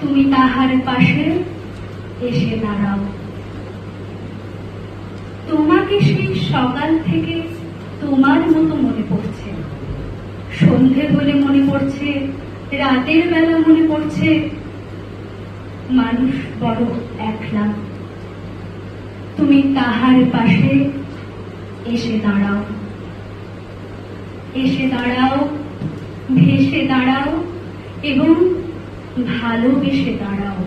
তুমি তাহার পাশে এসে দাঁড়াও। তোমাকে সেই সকাল থেকে তোমার মতো মনে পড়ছে, সন্ধে হলে মনে পড়ছে, রাতের বেলা মনে পড়ছে। মানুষ বড় একলা, তুমি তাহার পাশে এসে দাঁড়াও, এসে দাঁড়াও, ভেসে দাঁড়াও এবং ভালোবেসে দাঁড়াও।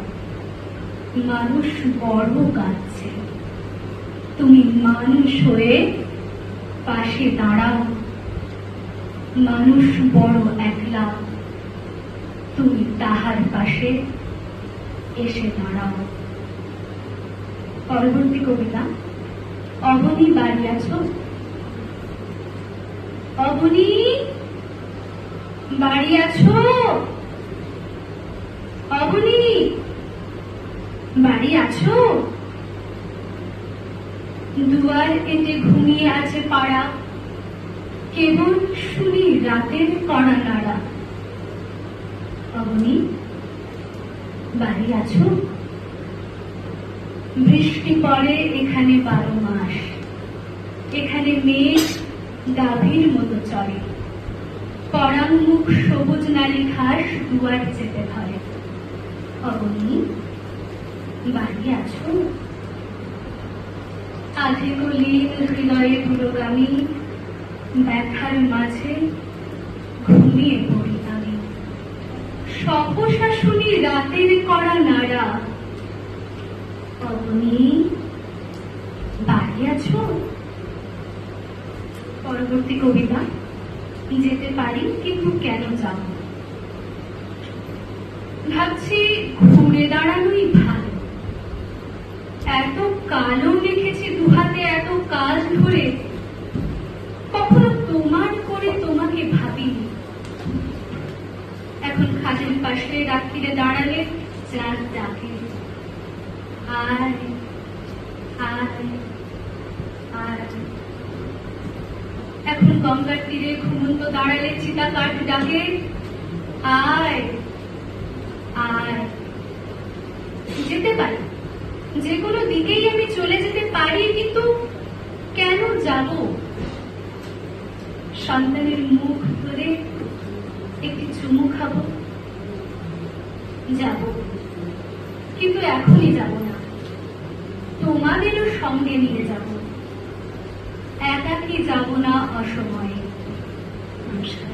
মানুষ বড় কাঁদছে, তুমি মানুষ হয়ে পাশে দাঁড়াও। মানুষ বড় একলা, তুমি তাহার পাশে এসে দাঁড়াও। পরবর্তী কবিতা, অবনী বাড়ি আছো? অবনী বাড়ি আছো? অবনী বাড়ি আছো? দুয়ার এতে ঘুমিয়ে আছে পাড়া, কেবল শুনি রাতের কড়া নাড়া। অবনী বাড়ি আছো? বৃষ্টি পড়ে এখানে 12 মাস, এখানে মেঘ গাভীর মতো চড়ে, পরাঙ্মুখ সবুজ নালী ঘাস দুয়ার চেপে ধরে। অবনী বাড়ি আছো? আধে গলিন হৃদয়ে পুরোগামী, ব্যথার মাঝে ঘুমিয়ে পড়ি আমি। সহসা শুনি রাতের কড়া নাড়া। অবনী বাড়ি আছো? পরবর্তী কবিতা, যেতে পারি কিন্তু কেন যাব? ভাবছি ঘুরে দাঁড়ানোই ভালো। এত কালো লিখেছি দুহাতে এত কাল ধরে, কখনো তোমার করে তোমাকে ভাবিনি। এখন খাটের পাশে রাত্রিরে দাঁড়ালে চাঁদ ডাকে, আয় আয় আয়। এখন গঙ্গার তীরে ঘুমন্ত দাঁড়ালে চিতা কাঠ ডাকে, আয় আয়। যেতে পারি, যে কোনো দিকেই আমি চলে যেতে পারি, কিন্তু কেন যাব? সন্তানের মুখ ধরে একটি চুমু খাবো, যাব, কিন্তু এখনই যাব না। তোমাদেরও সঙ্গে নিয়ে যাব, একাকী যাব না অসময়ে। নমস্কার।